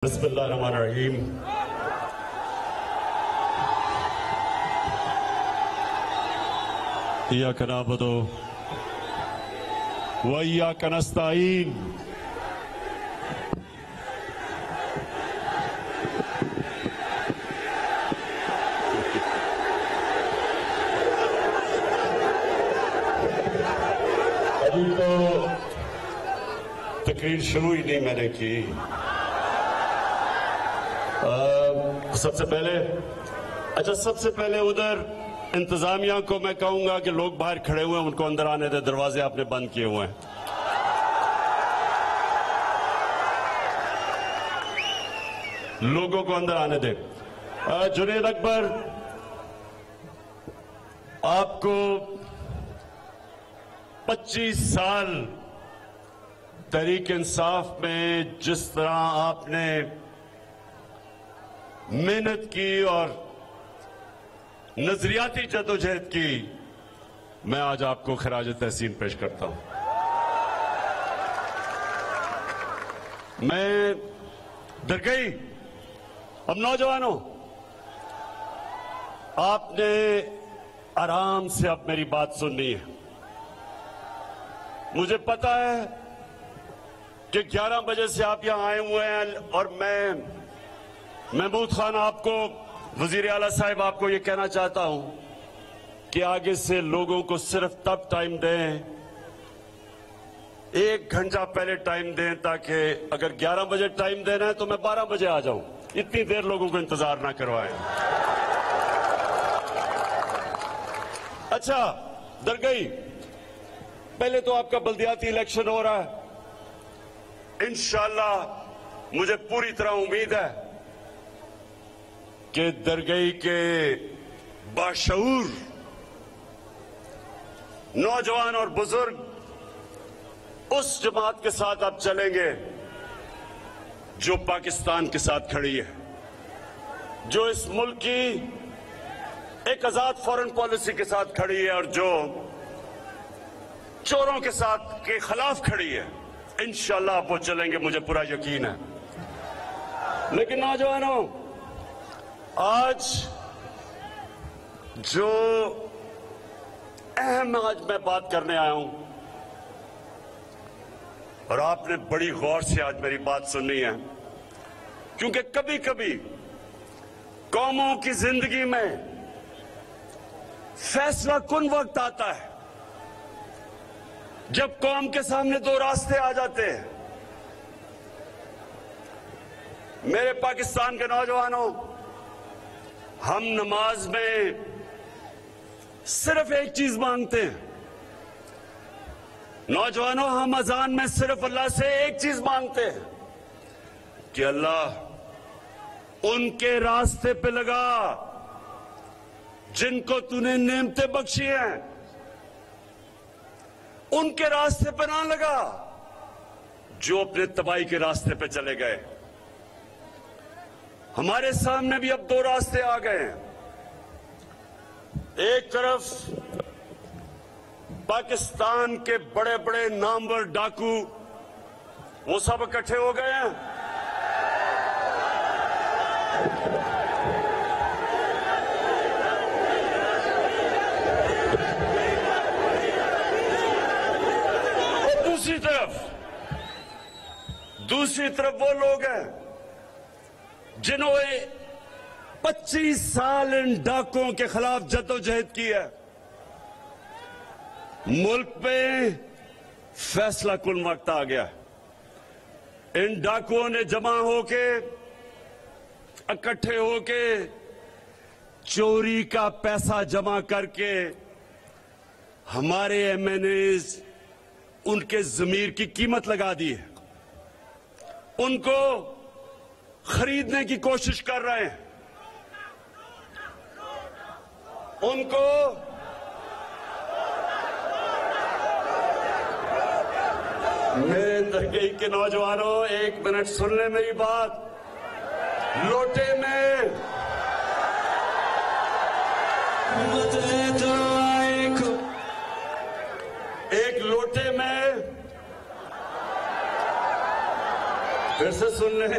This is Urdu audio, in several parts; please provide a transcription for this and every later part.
بسم اللہ الرحمن الرحیم۔ ایاک نعبد و ایاک نستعین۔ ابھی تو تقریر شروع ہی نہیں میں نے کی۔ سب سے پہلے ادھر انتظامیہ کو میں کہوں گا کہ لوگ باہر کھڑے ہوئے ہیں، ان کو اندر آنے دے، دروازے آپ نے بند کیے ہوئے ہیں۔ لوگوں کو اندر آنے دے۔ جنید اکبر، آپ کو 25 سال تحریک انصاف میں جس طرح آپ نے محنت کی اور نظریاتی جدوجہد کی، میں آج آپ کو خراج تحسین پیش کرتا ہوں۔ میں درگئی، اب نوجوانوں، آپ نے آرام سے اب میری بات سننی ہے۔ مجھے پتا ہے کہ 11 بجے سے آپ یہاں آئے ہوئے ہیں، اور میں محمود خان آپ کو، وزیر اعلیٰ صاحب آپ کو یہ کہنا چاہتا ہوں کہ آگے سے لوگوں کو صرف تب ٹائم دیں، 1 گھنٹہ پہلے ٹائم دیں، تاکہ اگر 11 بجے ٹائم دینا ہے تو میں 12 بجے آ جاؤں، اتنی دیر لوگوں کو انتظار نہ کروائیں۔ اچھا درگئی، پہلے تو آپ کا بلدیاتی الیکشن ہو رہا ہے، انشاءاللہ مجھے پوری طرح امید ہے کہ درگئی کے باشعور نوجوان اور بزرگ اس جماعت کے ساتھ اب چلیں گے جو پاکستان کے ساتھ کھڑی ہے، جو اس ملک کی ایک آزاد فورن پالیسی کے ساتھ کھڑی ہے، اور جو چوروں کے ساتھ کے خلاف کھڑی ہے۔ انشاءاللہ آپ وہ چلیں گے، مجھے پورا یقین ہے۔ لیکن نوجوانوں، آج جو اہم آج میں بات کرنے آیا ہوں، اور آپ نے بڑی غور سے آج میری بات سننی ہے، کیونکہ کبھی کبھی قوموں کی زندگی میں فیصلہ کن وقت آتا ہے جب قوم کے سامنے 2 راستے آ جاتے ہیں۔ میرے پاکستان کے نوجوانوں، ہم نماز میں صرف ایک چیز مانگتے ہیں۔ نوجوانوں، ہم اذان میں صرف اللہ سے ایک چیز مانگتے ہیں کہ اللہ ان کے راستے پہ لگا جن کو تو نے نعمتیں بخشی ہیں، ان کے راستے پہ نہ لگا جو اپنے تباہی کے راستے پہ چلے گئے۔ ہمارے سامنے بھی اب 2 راستے آ گئے ہیں۔ ایک طرف پاکستان کے بڑے بڑے نامور ڈاکو، وہ سب اکٹھے ہو گئے ہیں۔ اور دوسری طرف وہ لوگ ہیں جنہوں نے 25 سال ان ڈاکوں کے خلاف جدوجہد کی ہے۔ ملک میں فیصلہ کن وقت آ گیا۔ ان ڈاکوؤں نے جمع ہو کے، اکٹھے ہو کے، چوری کا پیسہ جمع کر کے ہمارے ایم این ایز، ان کے ضمیر کی قیمت لگا دی ہے، ان کو خریدنے کی کوشش کر رہے ہیں، ان کو میرے درگئی کے نوجوانوں، 1 منٹ سن لیں میری بات۔ لوٹے میں ایک لوٹے میں پھر سے سن لیں،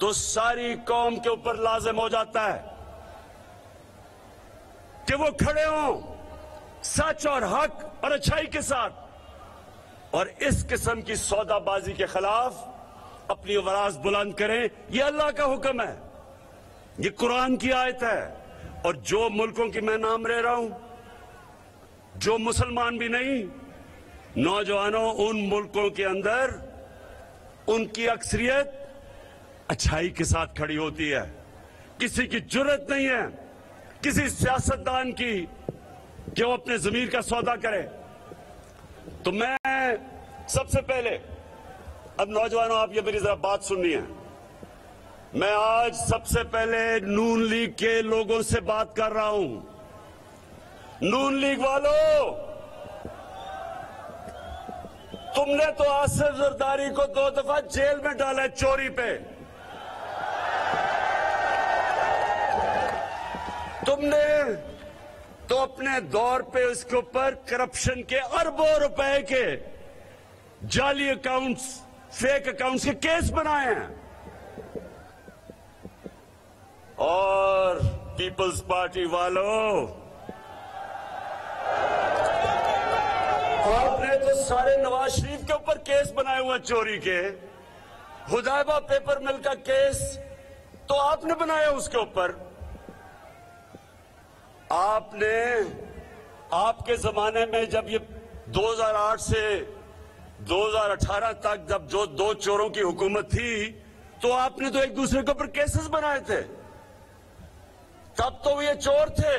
تو ساری قوم کے اوپر لازم ہو جاتا ہے کہ وہ کھڑے ہوں سچ اور حق اور اچھائی کے ساتھ، اور اس قسم کی سودا بازی کے خلاف اپنی آواز بلند کریں۔ یہ اللہ کا حکم ہے، یہ قرآن کی آیت ہے۔ اور جو ملکوں کی میں نام لے رہا ہوں، جو مسلمان بھی نہیں، نوجوانوں، ان ملکوں کے اندر ان کی اکثریت اچھائی کے ساتھ کھڑی ہوتی ہے۔ کسی کی جرت نہیں ہے کسی سیاستدان کی کہ وہ اپنے ضمیر کا سودا کرے۔ تو میں سب سے پہلے، اب نوجوانوں آپ یہ میری ذرا بات سننی ہے، میں آج سب سے پہلے نون لیگ کے لوگوں سے بات کر رہا ہوں۔ نون لیگ والوں، تم نے تو آصف زرداری کو 2 دفعہ جیل میں ڈالا ہے چوری پہ۔ تم نے تو اپنے دور پہ اس کے اوپر کرپشن کے اربوں روپے کے جعلی اکاؤنٹس، فیک اکاؤنٹس کے کیس بنائے ہیں، اور پیپلز پارٹی والوں، آپ نے تو سارے نواز شریف کے اوپر کیس بنائے ہوئے چوری کے۔ حدائبہ پیپر مل کا کیس تو آپ نے بنایا اس کے اوپر۔ آپ نے، آپ کے زمانے میں جب یہ 2008 سے 2018 تک جب جو 2 چوروں کی حکومت تھی، تو آپ نے تو ایک دوسرے کے اوپر کیسز بنائے تھے، تب تو یہ چور تھے۔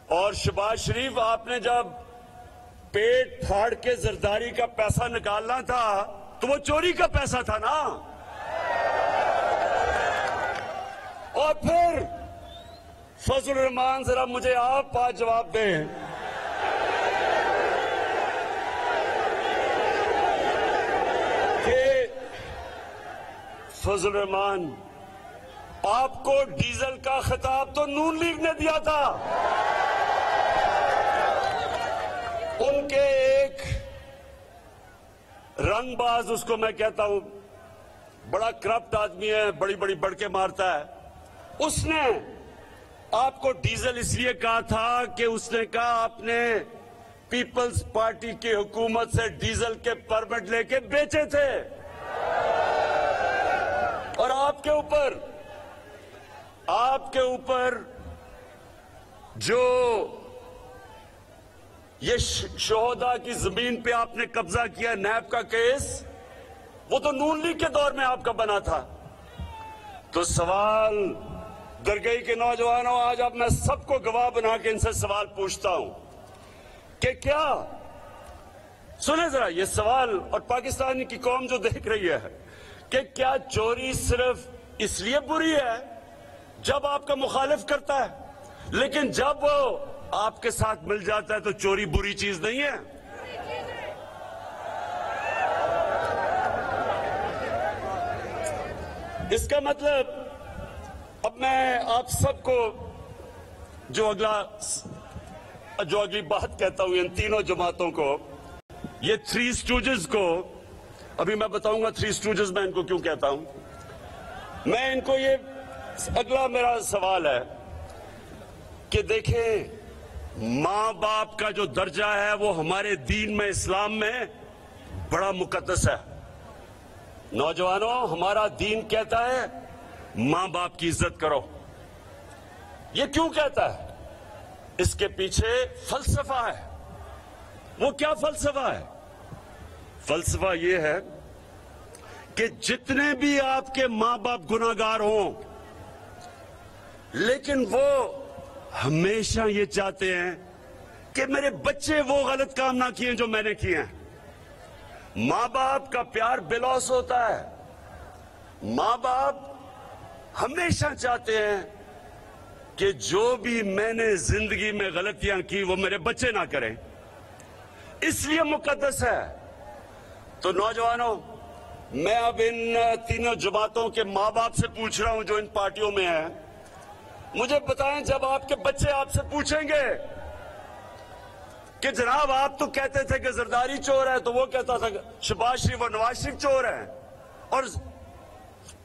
اور شہباز شریف، آپ نے جب پیٹ پھاڑ کے زرداری کا پیسہ نکالنا تھا تو وہ چوری کا پیسہ تھا نا۔ اور پھر فضل الرحمان، ذرا مجھے آپ آج جواب دیں، کہ فضل الرحمان، آپ کو ڈیزل کا خطاب تو نون لیگ نے دیا تھا۔ ان کے ایک رنگ باز، اس کو میں کہتا ہوں، بڑا کرپٹ آدمی ہے، بڑی بڑی بڑکے مارتا ہے، اس نے آپ کو ڈیزل اس لیے کہا تھا کہ اس نے کہا آپ نے پیپلز پارٹی کی حکومت سے ڈیزل کے پرمٹ لے کے بیچے تھے، اور آپ کے اوپر جو یہ شہداء کی زمین پہ آپ نے قبضہ کیا، نیب کا کیس، وہ تو نون لیگ کے دور میں آپ کا بنا تھا۔ تو سوال درگئی کے نوجوانوں، آج اب میں سب کو گواہ بنا کے ان سے سوال پوچھتا ہوں کہ کیا، سنیں ذرا یہ سوال، اور پاکستان کی قوم جو دیکھ رہی ہے، کہ کیا چوری صرف اس لیے بری ہے جب آپ کا مخالف کرتا ہے، لیکن جب وہ آپ کے ساتھ مل جاتا ہے تو چوری بری چیز نہیں ہے؟ اس کا مطلب، اب میں آپ سب کو جو اگلی بات کہتا ہوں، ان تینوں جماعتوں کو، یہ 3 اسٹوجز کو، ابھی میں بتاؤں گا 3 اسٹوجز میں ان کو کیوں کہتا ہوں۔ میں ان کو یہ، اگلا میرا سوال ہے کہ دیکھیں، ماں باپ کا جو درجہ ہے وہ ہمارے دین میں، اسلام میں بڑا مقدس ہے۔ نوجوانوں، ہمارا دین کہتا ہے ماں باپ کی عزت کرو۔ یہ کیوں کہتا ہے؟ اس کے پیچھے فلسفہ ہے۔ وہ کیا فلسفہ ہے؟ فلسفہ یہ ہے کہ جتنے بھی آپ کے ماں باپ گناہگار ہوں، لیکن وہ ہمیشہ یہ چاہتے ہیں کہ میرے بچے وہ غلط کام نہ کیے جو میں نے کیے ہیں۔ ماں باپ کا پیار بے لوث ہوتا ہے۔ ماں باپ ہمیشہ چاہتے ہیں کہ جو بھی میں نے زندگی میں غلطیاں کی وہ میرے بچے نہ کریں، اس لیے مقدس ہے۔ تو نوجوانوں، میں اب ان تینوں جماعتوں کے ماں باپ سے پوچھ رہا ہوں جو ان پارٹیوں میں ہیں، مجھے بتائیں، جب آپ کے بچے آپ سے پوچھیں گے کہ جناب آپ تو کہتے تھے کہ زرداری چور ہے، تو وہ کہتا تھا شہباز شریف اور نواز شریف چور ہیں، اور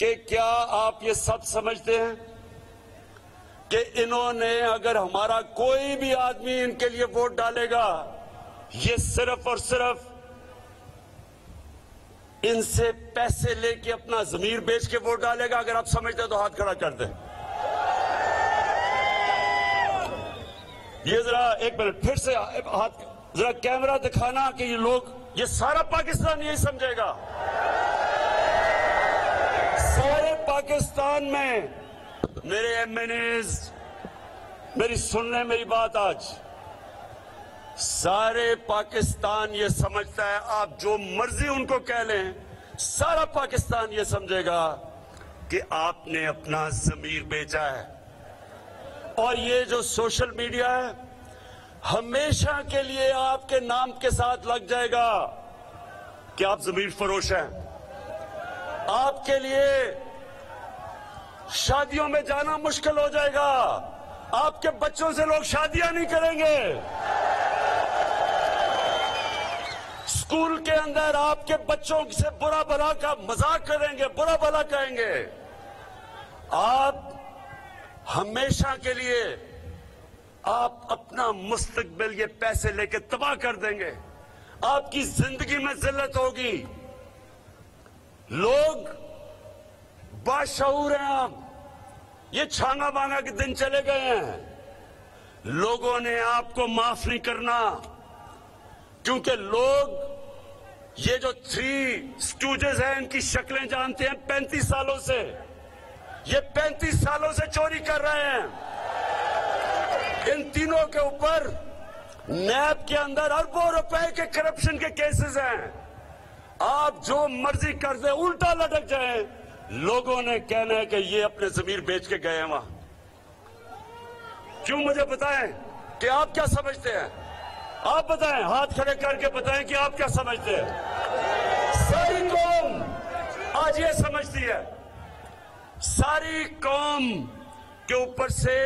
کہ کیا آپ یہ سب سمجھتے ہیں کہ انہوں نے اگر ہمارا کوئی بھی آدمی ان کے لیے ووٹ ڈالے گا یہ صرف اور صرف ان سے پیسے لے کے اپنا ضمیر بیچ کے ووٹ ڈالے گا؟ اگر آپ سمجھتے ہیں تو ہاتھ کھڑا کر دیں. یہ ذرا ایک منٹ پھر سے ہاتھ ذرا کیمرہ دکھانا کہ یہ لوگ، یہ سارا پاکستان یہی سمجھے گا. سارے پاکستان میں میرے ایم این ایز میری سن لیں میری بات آج. سارے پاکستان یہ سمجھتا ہے، آپ جو مرضی ان کو کہہ لیں، سارا پاکستان یہ سمجھے گا کہ آپ نے اپنا ضمیر بیچا ہے. اور یہ جو سوشل میڈیا ہے ہمیشہ کے لیے آپ کے نام کے ساتھ لگ جائے گا کہ آپ ضمیر فروش ہیں. آپ کے لیے شادیوں میں جانا مشکل ہو جائے گا. آپ کے بچوں سے لوگ شادیاں نہیں کریں گے. اسکول کے اندر آپ کے بچوں سے برا بھلا کا مذاق کریں گے، برا بھلا کہیں گے. آپ ہمیشہ کے لیے آپ اپنا مستقبل یہ پیسے لے کے تباہ کر دیں گے. آپ کی زندگی میں ذلت ہوگی. لوگ باشعور ہیں. آپ یہ چھانگا بانگا کے دن چلے گئے ہیں. لوگوں نے آپ کو معاف نہیں کرنا، کیونکہ لوگ یہ جو 3 اسٹوجز ہیں ان کی شکلیں جانتے ہیں 35 سالوں سے. یہ 35 سالوں سے چوری کر رہے ہیں. ان تینوں کے اوپر نیب کے اندر اربوں روپے کے کرپشن کے کیسز ہیں. آپ جو مرضی کر دیں، الٹا لٹک جائیں، لوگوں نے کہنا ہے کہ یہ اپنے ضمیر بیچ کے گئے ہیں وہاں. کیوں؟ مجھے بتائیں کہ آپ کیا سمجھتے ہیں. آپ بتائیں، ہاتھ کھڑے کر کے بتائیں کہ آپ کیا سمجھتے ہیں. ساری قوم آج یہ سمجھتی ہے. ساری قوم کے اوپر سے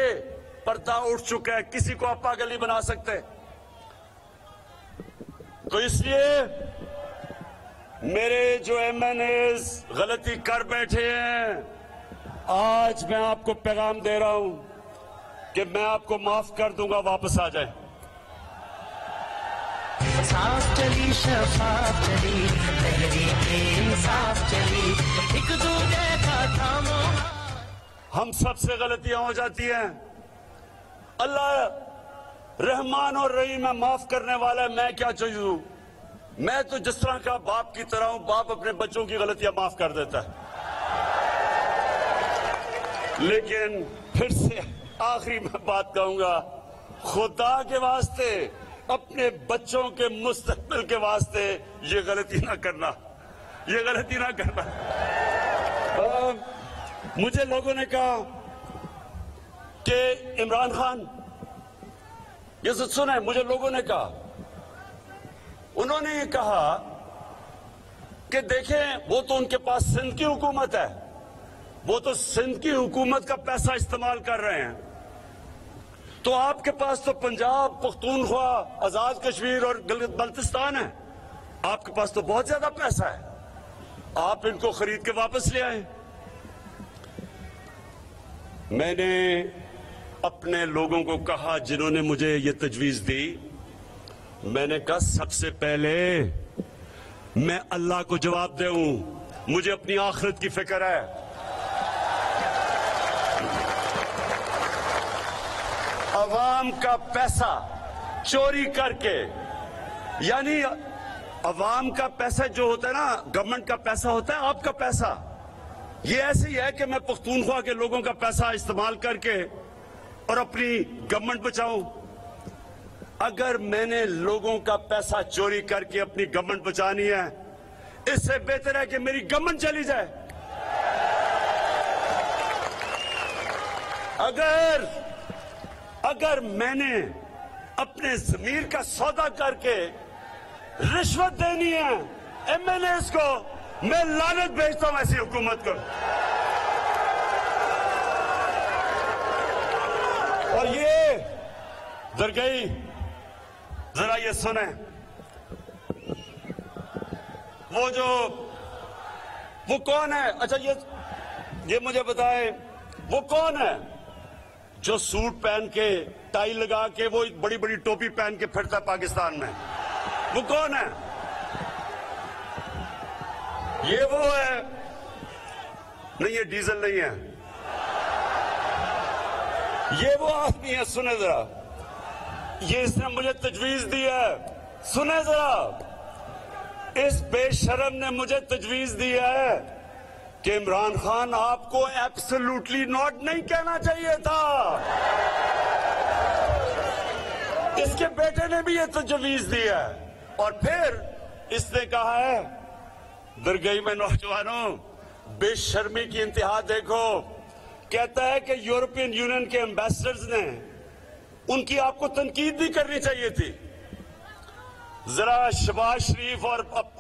پردہ اٹھ چکا ہے. کسی کو آپ پاگل نہیں بنا سکتے. تو اس لیے میرے جو ایم این ایز غلطی کر بیٹھے ہیں، آج میں آپ کو پیغام دے رہا ہوں کہ میں آپ کو معاف کر دوں گا. واپس آ جائیں. صاف چلی شفاف چلی تحریک انصاف چلی ایک دوسرے کا تھامو. ہم سب سے غلطیاں ہو جاتی ہیں. اللہ رحمان اور رحیم ہے، معاف کرنے والا ہے. میں کیا چاہیے؟ میں تو جس طرح کا باپ کی طرح ہوں. باپ اپنے بچوں کی غلطیاں معاف کر دیتا ہے. لیکن پھر سے آخری میں بات کہوں گا، خدا کے واسطے، اپنے بچوں کے مستقبل کے واسطے یہ غلطی نہ کرنا. یہ غلطی نہ کرنا. مجھے لوگوں نے کہا کہ عمران خان، یہ سنیں، مجھے لوگوں نے کہا، انہوں نے یہ کہا کہ دیکھیں وہ تو ان کے پاس سندھ کی حکومت ہے، وہ تو سندھ کی حکومت کا پیسہ استعمال کر رہے ہیں، تو آپ کے پاس تو پنجاب، پختونخوا، آزاد کشمیر اور بلتستان ہے. آپ کے پاس تو بہت زیادہ پیسہ ہے، آپ ان کو خرید کے واپس لے آئیں. میں نے اپنے لوگوں کو کہا جنہوں نے مجھے یہ تجویز دی، میں نے کہا سب سے پہلے میں اللہ کو جواب دوں. مجھے اپنی آخرت کی فکر ہے. عوام کا پیسہ چوری کر کے، یعنی عوام کا پیسہ جو ہوتا ہے نا، گورنمنٹ کا پیسہ ہوتا ہے، آپ کا پیسہ. یہ ایسے ہی ہے کہ میں پختونخوا کے لوگوں کا پیسہ استعمال کر کے اور اپنی گورنمنٹ بچاؤں. اگر میں نے لوگوں کا پیسہ چوری کر کے اپنی گورنمنٹ بچانی ہے، اس سے بہتر ہے کہ میری گورنمنٹ چلی جائے. اگر میں نے اپنے ضمیر کا سودا کر کے رشوت دینی ہے ایم ایل ایز کو، میں لعنت بھیجتا ہوں ایسی حکومت کو. اور یہ درگئی ذرا یہ سنیں، وہ کون ہے؟ اچھا یہ مجھے بتائیں وہ کون ہے جو سوٹ پہن کے ٹائی لگا کے وہ بڑی بڑی ٹوپی پہن کے پھرتا ہے پاکستان میں؟ وہ کون ہے؟ یہ وہ ہے؟ نہیں، یہ ڈیزل نہیں ہے، یہ وہ آدمی ہے. سنیں ذرا، یہ اس نے مجھے تجویز دی ہے. سنیں ذرا، اس بے شرم نے مجھے تجویز دی ہے کہ عمران خان آپ کو ایبسلوٹلی ناٹ نہیں کہنا چاہیے تھا. اس کے بیٹے نے بھی یہ تجویز دی ہے. اور پھر اس نے کہا ہے، درگئی میں نوجوانوں بے شرمی کی انتہا دیکھو. کہتا ہے کہ یورپین یونین کے ایمبیسڈرز نے ان کی آپ کو تنقید بھی کرنی چاہیے تھی. ذرا شہباز شریف اور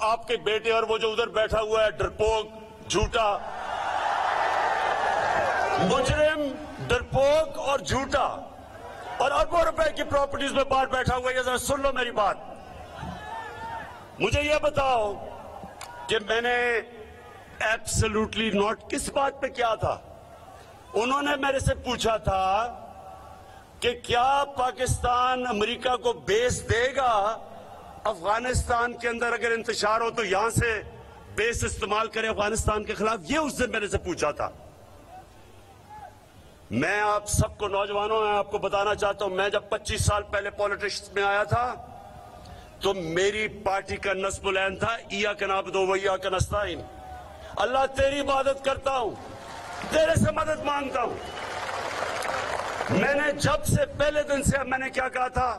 آپ کے بیٹے اور وہ جو ادھر بیٹھا ہوا ہے ڈرپوک جھوٹا مجرم ڈرپوک اور جھوٹا اور اربوں روپے کی پراپرٹیز میں باہر بیٹھا ہوا ہے، ذرا سن لو میری بات. مجھے یہ بتاؤ کہ میں نے ایبسلوٹلی ناٹ کس بات پہ کیا تھا؟ انہوں نے میرے سے پوچھا تھا کہ کیا پاکستان امریکہ کو بیس دے گا افغانستان کے اندر اگر انتشار ہو تو یہاں سے بیس استعمال کرے افغانستان کے خلاف. یہ اس نے میرے سے پوچھا تھا. میں آپ سب کو نوجوانوں میں آپ کو بتانا چاہتا ہوں، میں جب 25 سال پہلے پالیٹکس میں آیا تھا تو میری پارٹی کا نصب العین تھا ایاک نعبد و ایاک نستعین. اللہ تیری عبادت کرتا ہوں، تیرے سے مدد مانگتا ہوں. میں نے جب سے پہلے دن سے میں نے کیا کہا تھا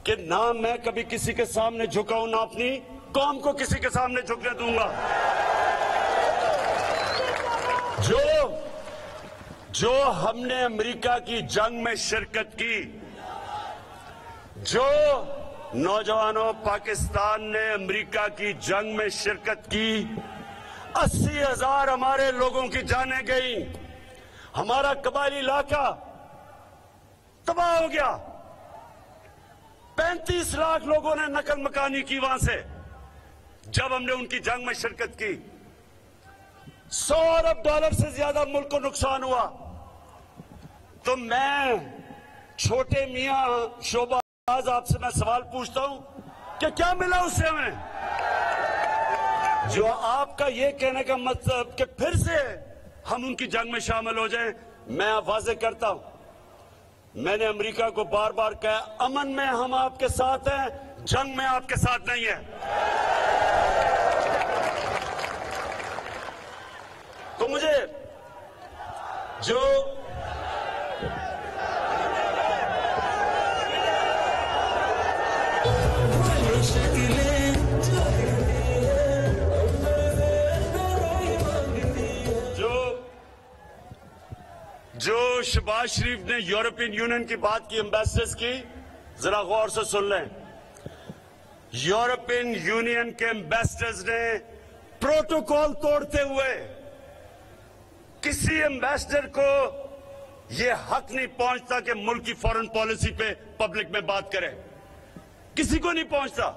کہ نہ میں کبھی کسی کے سامنے جھکا ہوں، نہ اپنی قوم کو کسی کے سامنے جھکنے دوں گا. جو ہم نے امریکہ کی جنگ میں شرکت کی، جو نوجوانوں پاکستان نے امریکہ کی جنگ میں شرکت کی، 80,000 ہمارے لوگوں کی جانیں گئیں، ہمارا قبائلی علاقہ تباہ ہو گیا، 35 لاکھ لوگوں نے نقل مکانی کی وہاں سے جب ہم نے ان کی جنگ میں شرکت کی. 100 ارب ڈالر سے زیادہ ملک کو نقصان ہوا. تو میں چھوٹے میاں شہباز آپ سے میں سوال پوچھتا ہوں کہ کیا ملا اس سے ہمیں؟ جو آپ کا یہ کہنے کا مطلب کہ پھر سے ہم ان کی جنگ میں شامل ہو جائیں. میں واضح کرتا ہوں، میں نے امریکہ کو بار بار کہا امن میں ہم آپ کے ساتھ ہیں، جنگ میں آپ کے ساتھ نہیں ہیں. تو مجھے جو شہباز شریف نے یورپین یونین کی بات کی، ایمبیسڈرز کی، ذرا غور سے سن لیں. یورپین یونین کے ایمبیسڈرز نے پروٹوکول توڑتے ہوئے کسی ایمبیسڈر کو یہ حق نہیں پہنچتا کہ ملک کی فارن پالیسی پہ پبلک میں بات کرے، کسی کو نہیں پہنچتا.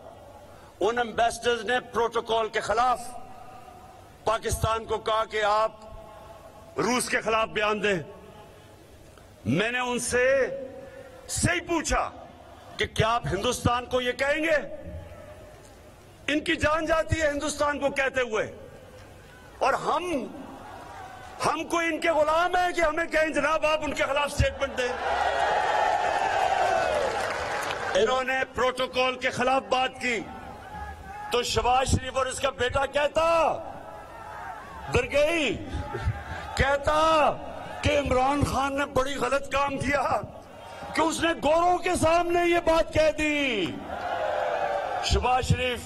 ان ایمبیسڈرز نے پروٹوکول کے خلاف پاکستان کو کہا کہ آپ روس کے خلاف بیان دیں. میں نے ان سے صحیح پوچھا کہ کیا آپ ہندوستان کو یہ کہیں گے؟ ان کی جان جاتی ہے ہندوستان کو کہتے ہوئے، اور ہم کو ان کے غلام ہیں کہ ہمیں کہیں جناب آپ ان کے خلاف سٹیٹمنٹ دیں. انہوں نے پروٹوکول کے خلاف بات کی تو شہباز شریف اور اس کا بیٹا کہتا درگئی کہتا کہ عمران خان نے بڑی غلط کام کیا کہ اس نے گوروں کے سامنے یہ بات کہہ دی. شہباز شریف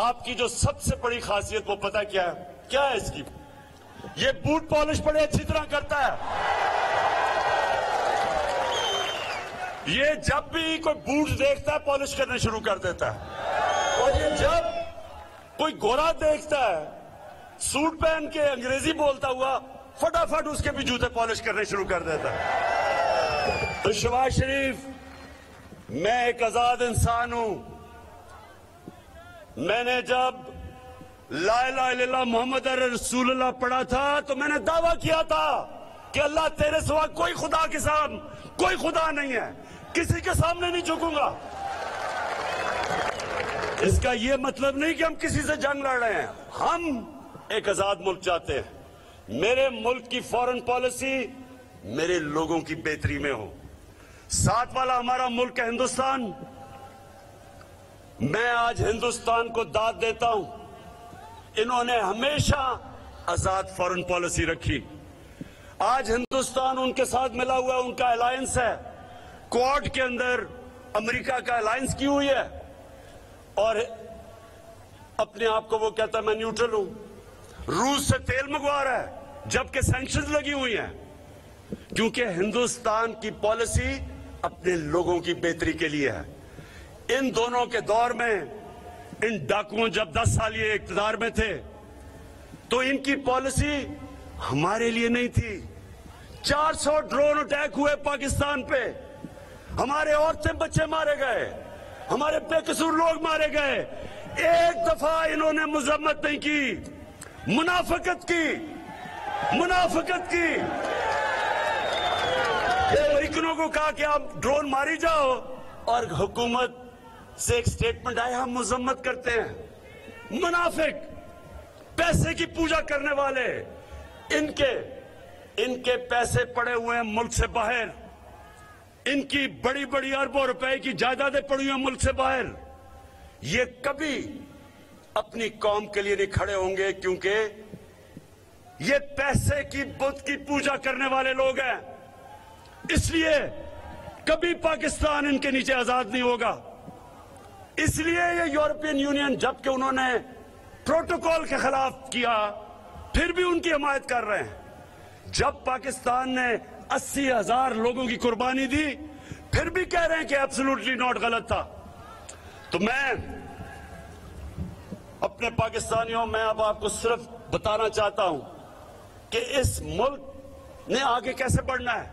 آپ کی جو سب سے بڑی خاصیت وہ پتہ کیا ہے اس کی؟ یہ بوٹ پالش بڑے اچھی طرح کرتا ہے. یہ جب بھی کوئی بوٹ دیکھتا ہے پالش کرنے شروع کر دیتا ہے، اور یہ جب کوئی گورا دیکھتا ہے سوٹ پہن کے انگریزی بولتا ہوا فٹافٹ اس کے بھی جوتے پالش کرنے شروع کر دیتا ہے. تو شہباز شریف، میں ایک آزاد انسان ہوں. میں نے جب لا الہ الا اللہ محمد رسول اللہ پڑھا تھا تو میں نے دعویٰ کیا تھا کہ اللہ تیرے سوا کوئی خدا کے سامنے کوئی خدا نہیں ہے، کسی کے سامنے نہیں جھکوں گا۔ اس کا یہ مطلب نہیں کہ ہم کسی سے جنگ لڑ رہے ہیں، ہم ایک آزاد ملک چاہتے ہیں۔ میرے ملک کی فورن پالیسی میرے لوگوں کی بہتری میں ہو۔ ساتھ والا ہمارا ملک ہے ہندوستان، میں آج ہندوستان کو داد دیتا ہوں، انہوں نے ہمیشہ آزاد فورن پالیسی رکھی۔ آج ہندوستان ان کے ساتھ ملا ہوا ہے، ان کا الائنس ہے، کوارڈ کے اندر امریکہ کا الائنس کی ہوئی ہے، اور اپنے آپ کو وہ کہتا ہے میں نیوٹرل ہوں۔ روس سے تیل منگوا رہا ہے جبکہ سینکشنز لگی ہوئی ہیں، کیونکہ ہندوستان کی پالیسی اپنے لوگوں کی بہتری کے لیے ہے۔ ان دونوں کے دور میں ان ڈاکوؤں جب 10 سال یہ اقتدار میں تھے تو ان کی پالیسی ہمارے لیے نہیں تھی۔ 400 ڈرون اٹیک ہوئے پاکستان پہ، ہمارے عورتیں بچے مارے گئے، ہمارے بے قصور لوگ مارے گئے، ایک دفعہ انہوں نے مذمت نہیں کی، منافقت کی۔ امریکنوں کو کہا کہ آپ ڈرون ماری جاؤ، اور حکومت سے ایک سٹیٹمنٹ آیا ہم مذمت کرتے ہیں۔ منافق، پیسے کی پوجا کرنے والے، ان کے پیسے پڑے ہوئے ہیں ملک سے باہر، ان کی بڑی بڑی اربوں روپے کی جائیدادیں پڑی ہوئی ہیں ملک سے باہر۔ یہ کبھی اپنی قوم کے لیے نہیں کھڑے ہوں گے، کیونکہ یہ پیسے کی بت کی پوجا کرنے والے لوگ ہیں۔ اس لیے کبھی پاکستان ان کے نیچے آزاد نہیں ہوگا۔ اس لیے یہ یورپین یونین جبکہ انہوں نے پروٹوکول کے خلاف کیا پھر بھی ان کی حمایت کر رہے ہیں۔ جب پاکستان نے 80,000 لوگوں کی قربانی دی پھر بھی کہہ رہے ہیں کہ ایبسولوٹلی ناٹ، غلط تھا۔ تو میں اپنے پاکستانیوں میں اب آپ کو صرف بتانا چاہتا ہوں کہ اس ملک نے آگے کیسے بڑھنا ہے۔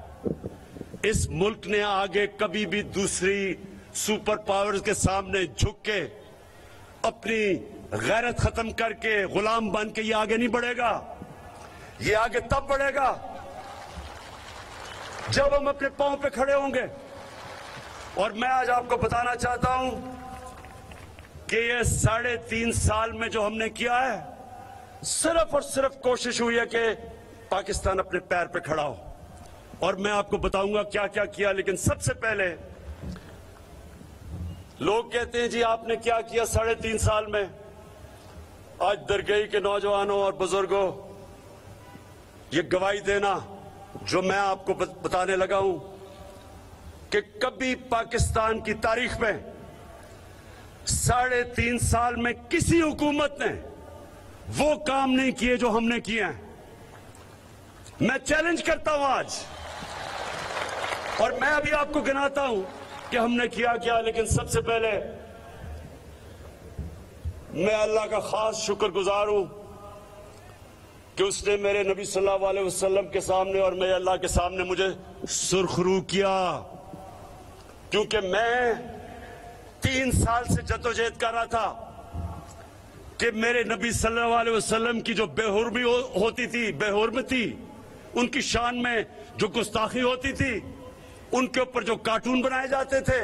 اس ملک نے آگے کبھی بھی دوسری سپر پاورز کے سامنے جھک کے اپنی غیرت ختم کر کے غلام بن کے یہ آگے نہیں بڑھے گا۔ یہ آگے تب بڑھے گا جب ہم اپنے پاؤں پہ کھڑے ہوں گے۔ اور میں آج آپ کو بتانا چاہتا ہوں کہ یہ 3.5 سال میں جو ہم نے کیا ہے، صرف اور صرف کوشش ہوئی ہے کہ پاکستان اپنے پیر پہ کھڑا ہو، اور میں آپ کو بتاؤں گا کیا کیا کیا۔ لیکن سب سے پہلے لوگ کہتے ہیں جی آپ نے کیا کیا 3.5 سال میں۔ آج درگئی کے نوجوانوں اور بزرگوں، یہ گواہی دینا جو میں آپ کو بتانے لگا ہوں کہ کبھی پاکستان کی تاریخ میں 3.5 سال میں کسی حکومت نے وہ کام نہیں کیے جو ہم نے کیے ہیں۔ میں چیلنج کرتا ہوں آج، اور میں ابھی آپ کو گناتا ہوں کہ ہم نے کیا کیا۔ لیکن سب سے پہلے میں اللہ کا خاص شکر گزار ہوں کہ اس نے میرے نبی صلی اللہ علیہ وسلم کے سامنے اور میرے اللہ کے سامنے مجھے سرخرو کیا، کیونکہ میں 3 سال سے جدوجہد کر رہا تھا کہ میرے نبی صلی اللہ علیہ وسلم کی جو بے حرمی ہوتی تھی، بے حرمتی، ان کی شان میں جو گستاخی ہوتی تھی، ان کے اوپر جو کارٹون بنائے جاتے تھے،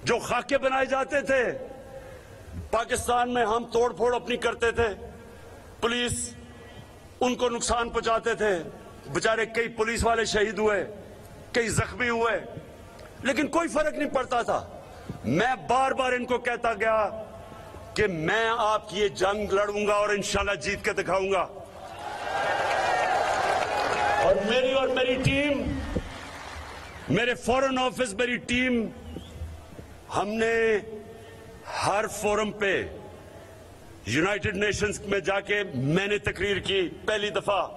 جو خاکے بنائے جاتے تھے، پاکستان میں ہم توڑ پھوڑ اپنی کرتے تھے، پولیس ان کو نقصان پہنچاتے تھے، بیچارے کئی پولیس والے شہید ہوئے، کئی زخمی ہوئے، لیکن کوئی فرق نہیں پڑتا تھا۔ میں بار بار ان کو کہتا گیا کہ میں آپ کی یہ جنگ لڑوں گا اور انشاءاللہ جیت کے دکھاؤں گا۔ اور میری ٹیم، میرے فورن آفس، میری ٹیم، ہم نے ہر فورم پہ یونائٹڈ نیشنز میں جا کے میں نے تقریر کی۔ پہلی دفعہ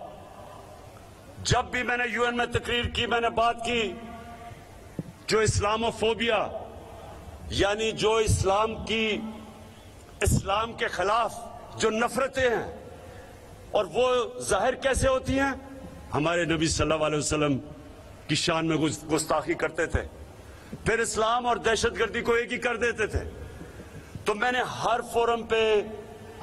جب بھی میں نے UN میں تقریر کی، میں نے بات کی جو اسلاموفوبیا، یعنی جو اسلام کے خلاف جو نفرتیں ہیں، اور وہ ظاہر کیسے ہوتی ہیں، ہمارے نبی صلی اللہ علیہ وسلم کی شان میں گستاخی کرتے تھے، پھر اسلام اور دہشت گردی کو ایک ہی کر دیتے تھے۔ تو میں نے ہر فورم پہ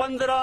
15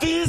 30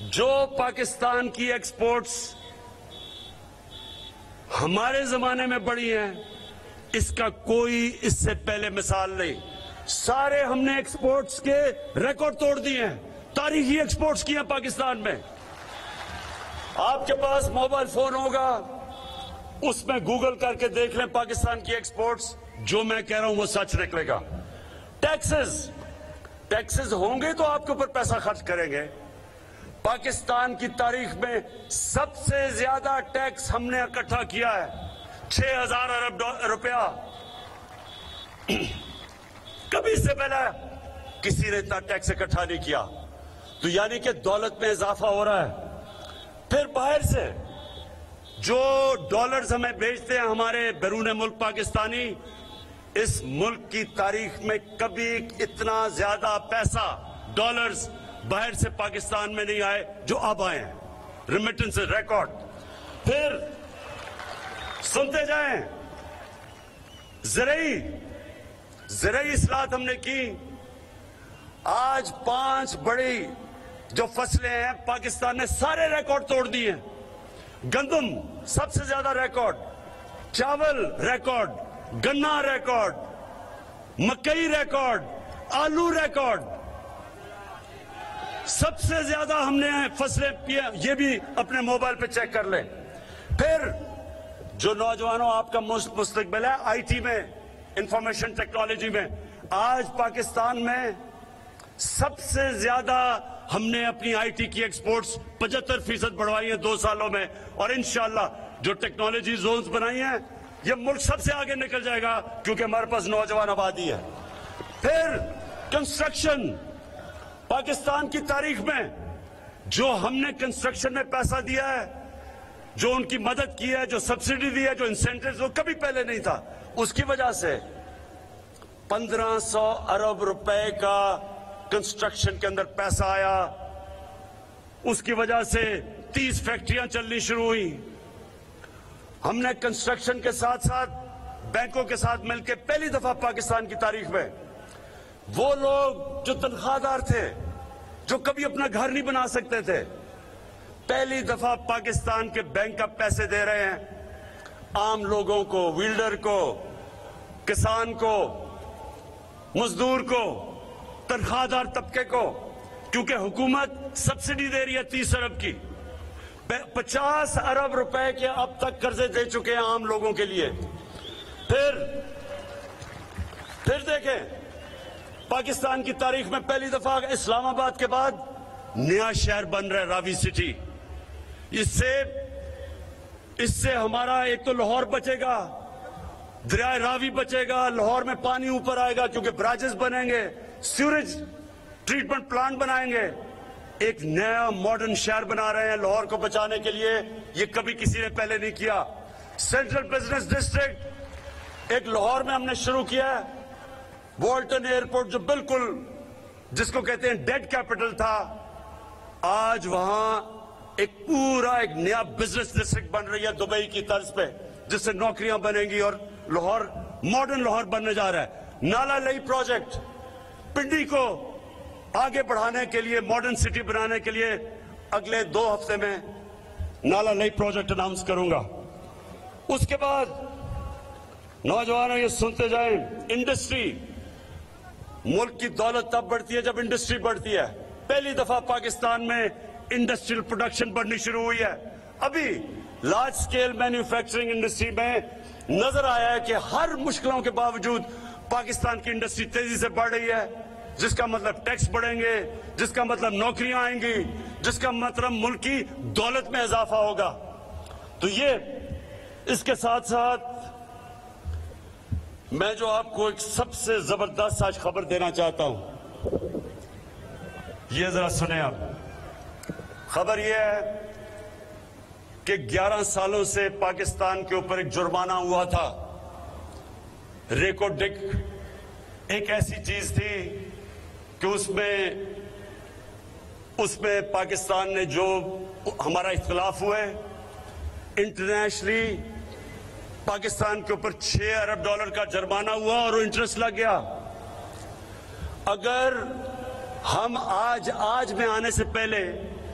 جو پاکستان کی ایکسپورٹس ہمارے زمانے میں بڑھی ہیں اس کا کوئی اس سے پہلے مثال نہیں. سارے ہم نے ایکسپورٹس کے ریکارڈ توڑ دیے ہیں, تاریخی ایکسپورٹس کیے ہیں پاکستان میں. آپ کے پاس موبائل فون ہوگا, اس میں گوگل کر کے دیکھ لیں پاکستان کی ایکسپورٹس, جو میں کہہ رہا ہوں وہ سچ نکلے گا. ٹیکسز ہوں گے تو آپ کے اوپر پیسہ خرچ کریں گے. پاکستان کی تاریخ میں سب سے زیادہ ٹیکس ہم نے اکٹھا کیا ہے, 6,000 ارب روپیہ. کبھی سے پہلے کسی نے اتنا ٹیکس اکٹھا نہیں کیا. تو یعنی کہ دولت میں اضافہ ہو رہا ہے. پھر باہر سے جو ڈالرز ہمیں بھیجتے ہیں ہمارے بیرون ملک پاکستانی, اس ملک کی تاریخ میں کبھی اتنا زیادہ پیسہ ڈالرز باہر سے پاکستان میں نہیں آئے جو اب آئے ہیں. Remittance record. پھر سنتے جائیں, زرعی اصلاحات ہم نے کی. آج 5 بڑی جو فصلیں ہیں پاکستان نے سارے ریکارڈ توڑ دیے ہیں. گندم سب سے زیادہ ریکارڈ, چاول ریکارڈ, گنا ریکارڈ, مکئی ریکارڈ, آلو ریکارڈ. سب سے زیادہ ہم نے فصلیں یہ بھی اپنے موبائل پہ چیک کر لیں. پھر جو نوجوانوں آپ کا مستقبل ہے آئی ٹی میں, انفارمیشن ٹیکنالوجی میں, آج پاکستان میں سب سے زیادہ ہم نے اپنی آئی ٹی کی ایکسپورٹس 75% بڑھوائی ہیں 2 سالوں میں. اور انشاءاللہ جو ٹیکنالوجی زونز بنائی ہیں یہ ملک سب سے آگے نکل جائے گا کیونکہ ہمارے پاس نوجوان آبادی ہے. پھر کنسٹرکشن, پاکستان کی تاریخ میں جو ہم نے کنسٹرکشن میں پیسہ دیا ہے, جو ان کی مدد کی ہے, جو سبسڈی دی ہے, جو انسینٹیوز, وہ کبھی پہلے نہیں تھا. اس کی وجہ سے 1500 ارب روپے کا کنسٹرکشن کے اندر پیسہ آیا. اس کی وجہ سے 30 فیکٹریاں چلنی شروع ہوئی. ہم نے کنسٹرکشن کے ساتھ ساتھ بینکوں کے ساتھ مل کے پہلی دفعہ پاکستان کی تاریخ میں وہ لوگ جو تنخواہ دار تھے, جو کبھی اپنا گھر نہیں بنا سکتے تھے, پہلی دفعہ پاکستان کے بینک کا پیسے دے رہے ہیں عام لوگوں کو, ویلڈر کو, کسان کو, مزدور کو, تنخواہ دار طبقے کو, کیونکہ حکومت سبسڈی دے رہی ہے 30 ارب کی. 50 ارب روپے کے اب تک قرضے دے چکے ہیں عام لوگوں کے لیے. پھر دیکھیں پاکستان کی تاریخ میں پہلی دفعہ اسلام آباد کے بعد نیا شہر بن رہا ہے راوی سٹی. اس سے ہمارا ایک تو لاہور بچے گا, دریائے راوی بچے گا, لاہور میں پانی اوپر آئے گا کیونکہ براجز بنیں گے, سیوریج ٹریٹمنٹ پلانٹ بنائیں گے. ایک نیا ماڈرن شہر بنا رہے ہیں لاہور کو بچانے کے لیے, یہ کبھی کسی نے پہلے نہیں کیا. سینٹرل بزنس ڈسٹرکٹ ایک لاہور میں ہم نے شروع کیا ہے. والٹن ایئرپورٹ جو بالکل جس کو کہتے ہیں ڈیڈ کیپٹل تھا, آج وہاں ایک نیا بزنس ڈسٹرکٹ بن رہی ہے دبئی کی طرز پہ, جس سے نوکریاں بنیں گی اور لاہور ماڈرن لاہور بننے جا رہا ہے. نالا لئی پروجیکٹ پنڈی کو آگے بڑھانے کے لیے, ماڈرن سٹی بنانے کے لیے اگلے 2 ہفتے میں نالا لئی پروجیکٹ اناؤنس کروں گا. اس کے بعد نوجوانوں یہ سنتے جائیں, انڈسٹری, ملک کی دولت تب بڑھتی ہے جب انڈسٹری بڑھتی ہے. پہلی دفعہ پاکستان میں انڈسٹریل پروڈکشن بڑھنی شروع ہوئی ہے. ابھی لارج سکیل مینوفیکچرنگ انڈسٹری میں نظر آیا ہے کہ ہر مشکلوں کے باوجود پاکستان کی انڈسٹری تیزی سے بڑھ رہی ہے, جس کا مطلب ٹیکس بڑھیں گے, جس کا مطلب نوکریاں آئیں گی, جس کا مطلب ملک کی دولت میں اضافہ ہوگا. تو یہ اس کے ساتھ ساتھ میں جو آپ کو ایک سب سے زبردست آج خبر دینا چاہتا ہوں, یہ ذرا سنیں آپ. خبر یہ ہے کہ 11 سالوں سے پاکستان کے اوپر ایک جرمانہ ہوا تھا. ریکو ڈک ایک ایسی چیز تھی کہ اس میں پاکستان نے جو ہمارا اختلاف ہوئے, انٹرنیشنلی پاکستان کے اوپر 6 ارب ڈالر کا جرمانہ ہوا اور انٹرسٹ لگ گیا. اگر ہم آج میں آنے سے پہلے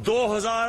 2000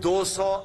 200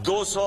200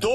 2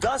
10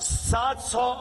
700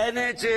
NHA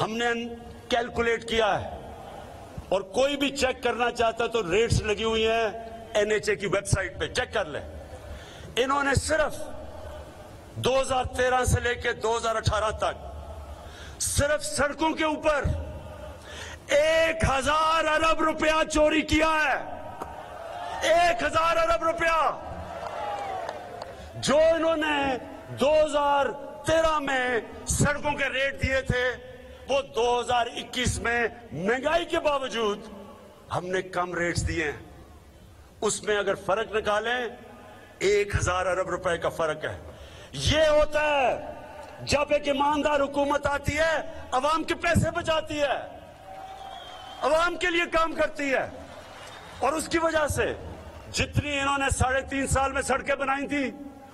ہم نے کیلکولیٹ کیا ہے اور کوئی بھی چیک کرنا چاہتا تو ریٹس لگی ہوئی ہیں NHA کی ویب سائٹ پہ، چیک کر لیں. انہوں نے صرف 2013 سے لے کے 2018 تک صرف سڑکوں کے اوپر 1000 ارب روپیہ چوری کیا ہے. 1000 ارب روپیہ جو انہوں نے 2013 میں سڑکوں کے ریٹ دیے تھے وہ 2021 میں مہنگائی کے باوجود ہم نے کم ریٹس دیے ہیں. اس میں اگر فرق نکالیں 1000 ارب روپے کا فرق ہے. یہ ہوتا ہے جب ایک ایماندار حکومت آتی ہے، عوام کے پیسے بچاتی ہے، عوام کے لیے کام کرتی ہے. اور اس کی وجہ سے جتنی انہوں نے 3.5 سال میں سڑکیں بنائی تھی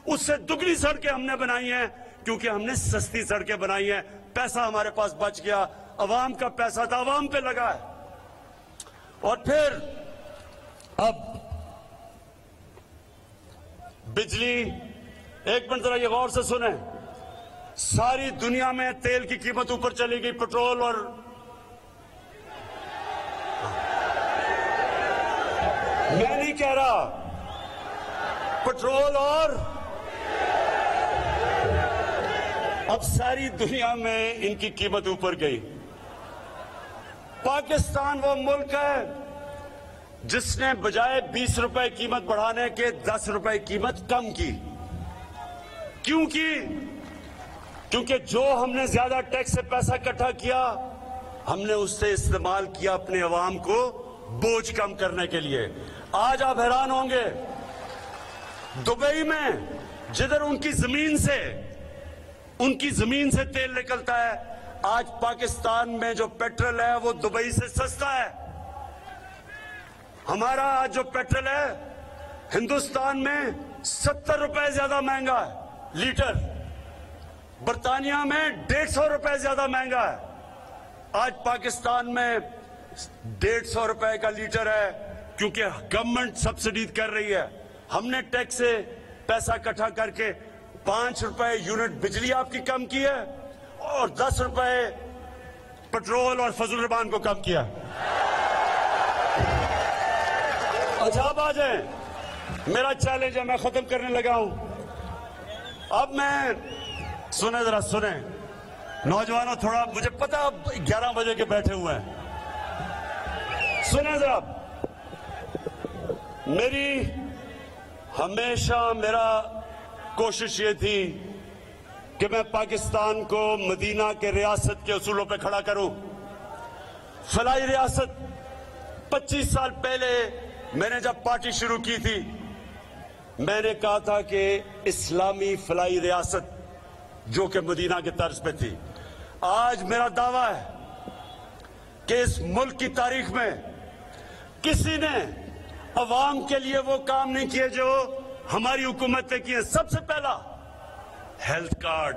اس سے دگنی سڑکیں ہم نے بنائی ہیں، کیونکہ ہم نے سستی سڑکیں بنائی ہیں. پیسہ ہمارے پاس بچ گیا، عوام کا پیسہ تھا، عوام پہ لگا ہے. اور پھر اب بجلی، ایک منٹ ذرا یہ غور سے سنیں. ساری دنیا میں تیل کی قیمت اوپر چلی گئی، پٹرول اور میں نہیں کہہ رہا، پٹرول اور اب ساری دنیا میں ان کی قیمت اوپر گئی. پاکستان وہ ملک ہے جس نے بجائے 20 روپے قیمت بڑھانے کے 10 روپے قیمت کم کی. کیوں کی؟ کیونکہ جو ہم نے زیادہ ٹیکس سے پیسہ اکٹھا کیا ہم نے اس سے استعمال کیا اپنے عوام کو بوجھ کم کرنے کے لیے. آج آپ حیران ہوں گے، دبئی میں جدھر ان کی زمین سے تیل نکلتا ہے، آج پاکستان میں جو پیٹرول ہے وہ دبئی سے سستا ہے. ہمارا آج جو پیٹرول ہے ہندوستان میں 70 روپے زیادہ مہنگا ہے لیٹر، برطانیہ میں 150 روپے زیادہ مہنگا ہے. آج پاکستان میں 150 روپے کا لیٹر ہے کیونکہ گورنمنٹ سبسڈی کر رہی ہے. ہم نے ٹیکس سے پیسہ اکٹھا کر کے 5 روپے یونٹ بجلی آپ کی کم کی ہے اور 10 روپے پٹرول اور فضل الرحمان کو کم کیا. اچھا اب آ جائیں، میرا چیلنج ہے، میں ختم کرنے لگا ہوں. اب میں سنیں، ذرا سنیں نوجوانوں، تھوڑا مجھے پتا اب 11 بجے کے بیٹھے ہوئے ہیں، سنیں ذرا. میرا کوشش یہ تھی کہ میں پاکستان کو مدینہ کے ریاست کے اصولوں پہ کھڑا کروں. فلاحی ریاست 25 سال پہلے میں نے جب پارٹی شروع کی تھی میں نے کہا تھا کہ اسلامی فلاحی ریاست جو کہ مدینہ کے طرز پہ تھی. آج میرا دعویٰ ہے کہ اس ملک کی تاریخ میں کسی نے عوام کے لیے وہ کام نہیں کیے جو ہماری حکومت نے کیے. سب سے پہلا ہیلتھ کارڈ.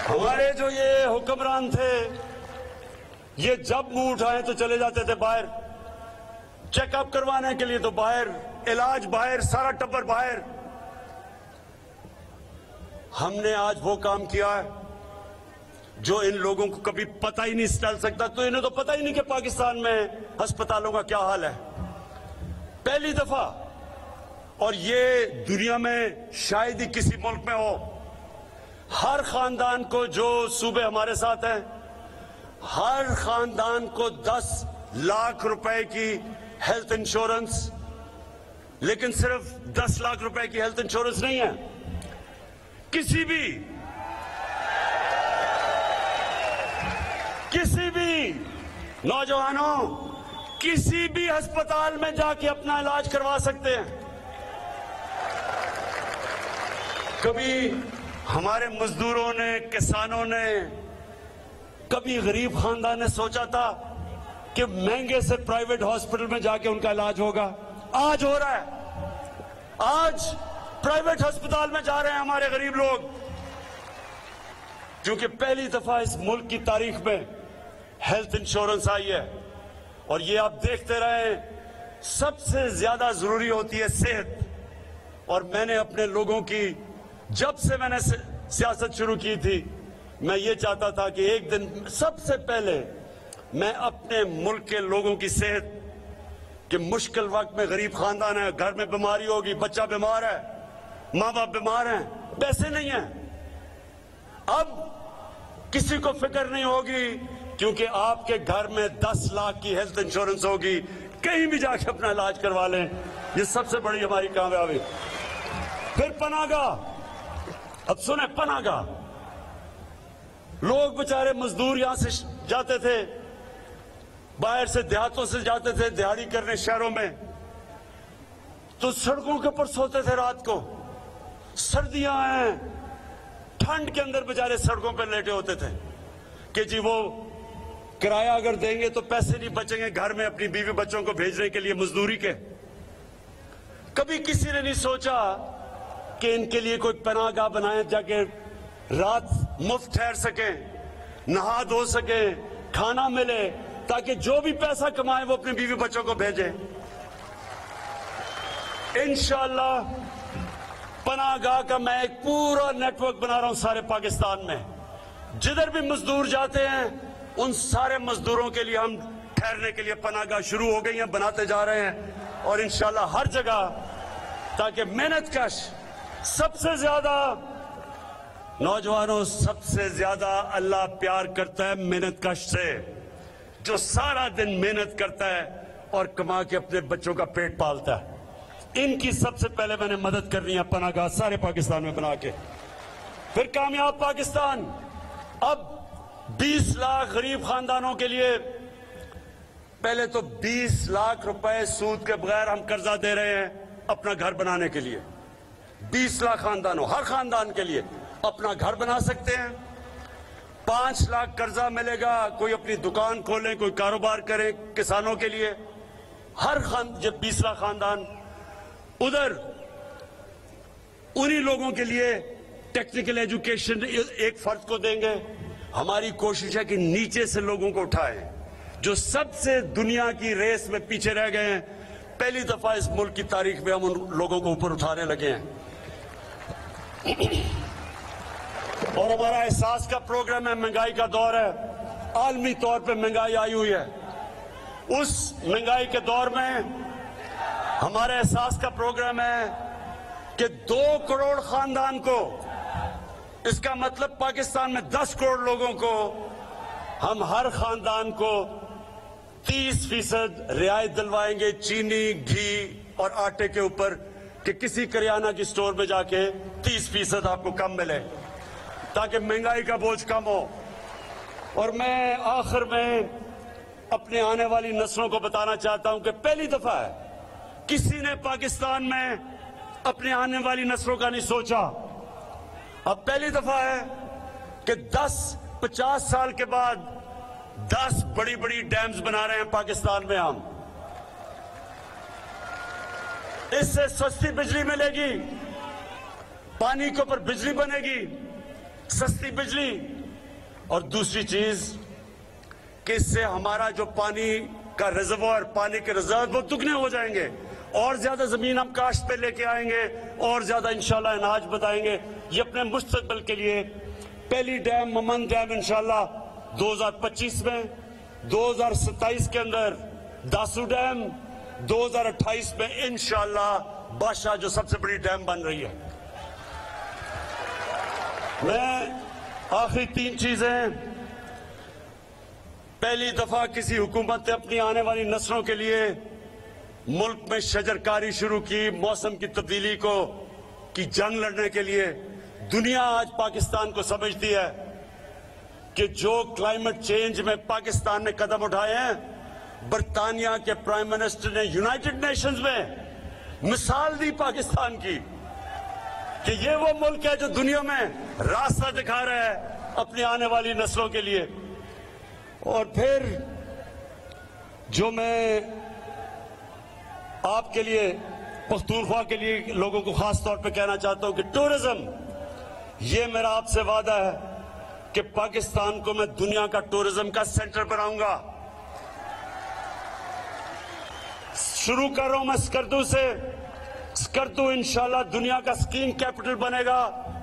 ہمارے جو یہ حکمران تھے یہ جب منہ اٹھائیں تو چلے جاتے تھے باہر، چیک اپ کروانے کے لیے تو باہر، علاج باہر، سارا ٹبر باہر. ہم نے آج وہ کام کیا ہے جو ان لوگوں کو کبھی پتہ ہی نہیں چل سکتا. تو انہیں تو پتہ ہی نہیں کہ پاکستان میں ہسپتالوں کا کیا حال ہے. پہلی دفعہ، اور یہ دنیا میں شاید ہی کسی ملک میں ہو، ہر خاندان کو، جو صوبے ہمارے ساتھ ہیں، ہر خاندان کو 10 لاکھ روپے کی ہیلتھ انشورنس. لیکن صرف 10 لاکھ روپے کی ہیلتھ انشورنس نہیں ہے، کسی بھی نوجوانوں کسی بھی ہسپتال میں جا کے اپنا علاج کروا سکتے ہیں. کبھی ہمارے مزدوروں نے، کسانوں نے، کبھی غریب خاندان نے سوچا تھا کہ مہنگے سے پرائیویٹ ہاسپٹل میں جا کے ان کا علاج ہوگا؟ آج ہو رہا ہے. آج پرائیویٹ ہسپتال میں جا رہے ہیں ہمارے غریب لوگ، کیونکہ پہلی دفعہ اس ملک کی تاریخ میں ہیلتھ انشورنس آئی ہے. اور یہ آپ دیکھتے رہیں، سب سے زیادہ ضروری ہوتی ہے صحت. اور میں نے اپنے لوگوں کی، جب سے میں نے سیاست شروع کی تھی میں یہ چاہتا تھا کہ ایک دن سب سے پہلے میں اپنے ملک کے لوگوں کی صحت کہ مشکل وقت میں غریب خاندان ہے, گھر میں بیماری ہوگی, بچہ بیمار ہے, ماں باپ بیمار ہیں, پیسے نہیں ہیں, اب کسی کو فکر نہیں ہوگی کیونکہ آپ کے گھر میں 10 لاکھ کی ہیلتھ انشورنس ہوگی, کہیں بھی جا کے اپنا علاج کروا لیں. یہ سب سے بڑی ہماری کامیابی. پھر پناہ گاہ, اب سنیں پناہ گاہ, لوگ بیچارے مزدور یہاں سے جاتے تھے, باہر سے دیہاتوں سے جاتے تھے دیہڑی کرنے شہروں میں, تو سڑکوں کے اوپر سوتے تھے رات کو, سردیاں ہیں, ٹھنڈ کے اندر بیچارے سڑکوں پہ لیٹے ہوتے تھے کہ جی وہ کرایہ اگر دیں گے تو پیسے نہیں بچیں گے گھر میں اپنی بیوی بچوں کو بھیجنے کے لیے مزدوری کے. کبھی کسی نے نہیں سوچا کہ ان کے لیے کوئی پناہ گاہ بنائیں جا کے رات مفت ٹھہر سکیں, نہا دھو سکیں, کھانا ملے, تاکہ جو بھی پیسہ کمائیں وہ اپنی بیوی بچوں کو بھیجیں. انشاءاللہ پناہ گاہ کا میں ایک پورا نیٹ ورک بنا رہا ہوں سارے پاکستان میں. جدھر بھی مزدور جاتے ہیں ان سارے مزدوروں کے لیے ہم ٹھہرنے کے لیے پناہ گاہ شروع ہو گئی ہیں, بناتے جا رہے ہیں, اور انشاءاللہ ہر جگہ, تاکہ محنت کش سب سے زیادہ نوجوانوں سب سے زیادہ اللہ پیار کرتا ہے محنت کش سے, جو سارا دن محنت کرتا ہے اور کما کے اپنے بچوں کا پیٹ پالتا ہے. ان کی سب سے پہلے میں نے مدد کرنی ہے پناہ گاہ سارے پاکستان میں بنا کے. پھر کامیاب پاکستان, اب 20 لاکھ غریب خاندانوں کے لیے پہلے تو 20 لاکھ روپے سود کے بغیر ہم قرضہ دے رہے ہیں اپنا گھر بنانے کے لیے. 20 لاکھ خاندانوں, ہر خاندان کے لیے اپنا گھر بنا سکتے ہیں. 5 لاکھ قرضہ ملے گا, کوئی اپنی دکان کھولیں, کوئی کاروبار کریں کسانوں کے لیے. ہر جب 20 لاکھ خاندان, ادھر انہی لوگوں کے لیے ٹیکنیکل ایجوکیشن ایک فرد کو دیں گے. ہماری کوشش ہے کہ نیچے سے لوگوں کو اٹھائیں جو سب سے دنیا کی ریس میں پیچھے رہ گئے ہیں. پہلی دفعہ اس ملک کی تاریخ میں ہم ان لوگوں کو اوپر اٹھانے لگے ہیں. اور ہمارا احساس کا پروگرام ہے, مہنگائی کا دور ہے, عالمی طور پہ مہنگائی آئی ہوئی ہے. اس مہنگائی کے دور میں ہمارے احساس کا پروگرام ہے کہ 2 کروڑ خاندان کو, اس کا مطلب پاکستان میں 10 کروڑ لوگوں کو, ہم ہر خاندان کو 30% رعایت دلوائیں گے چینی, گھی اور آٹے کے اوپر, کہ کسی کریانہ کی سٹور میں جا کے 30% آپ کو کم ملے, تاکہ مہنگائی کا بوجھ کم ہو. اور میں آخر میں اپنے آنے والی نسلوں کو بتانا چاہتا ہوں کہ پہلی دفعہ ہے کسی نے پاکستان میں اپنے آنے والی نسلوں کا نہیں سوچا. اب پہلی دفعہ ہے کہ 50 سال کے بعد 10 بڑی بڑی ڈیمز بنا رہے ہیں پاکستان میں ہم. اس سے سستی بجلی ملے گی, پانی کے اوپر بجلی بنے گی, سستی بجلی. اور دوسری چیز کہ اس سے ہمارا جو پانی کا ریزروائر, پانی کے ریزرو وہ دگنے ہو جائیں گے, اور زیادہ زمین ہم کاشت پہ لے کے آئیں گے, اور زیادہ انشاءاللہ اناج بتائیں گے. یہ اپنے مستقبل کے لیے پہلی ڈیم ممن ڈیم انشاءاللہ 2025 میں, 2027 کے اندر داسو ڈیم, 2028 میں انشاءاللہ بادشاہ جو سب سے بڑی ڈیم بن رہی ہے. میں آخری 3 چیزیں, پہلی دفعہ کسی حکومت نے اپنی آنے والی نسلوں کے لیے ملک میں شجرکاری شروع کی, موسم کی تبدیلی کی جنگ لڑنے کے لیے. دنیا آج پاکستان کو سمجھتی ہے کہ جو کلائمیٹ چینج میں پاکستان نے قدم اٹھائے ہیں, برطانیہ کے پرائم منسٹر نے یونائٹڈ نیشنز میں مثال دی پاکستان کی کہ یہ وہ ملک ہے جو دنیا میں راستہ دکھا رہا ہے اپنی آنے والی نسلوں کے لیے. اور پھر جو میں آپ کے لیے, پختونخوا کے لیے لوگوں کو خاص طور پہ کہنا چاہتا ہوں کہ ٹورزم, یہ میرا آپ سے وعدہ ہے کہ پاکستان کو میں دنیا کا ٹورزم کا سینٹر بناؤں گا. شروع کر رہا ہوں میں اسکردو سے. اسکردو انشاءاللہ دنیا کا سکینگ کیپٹل بنے گا.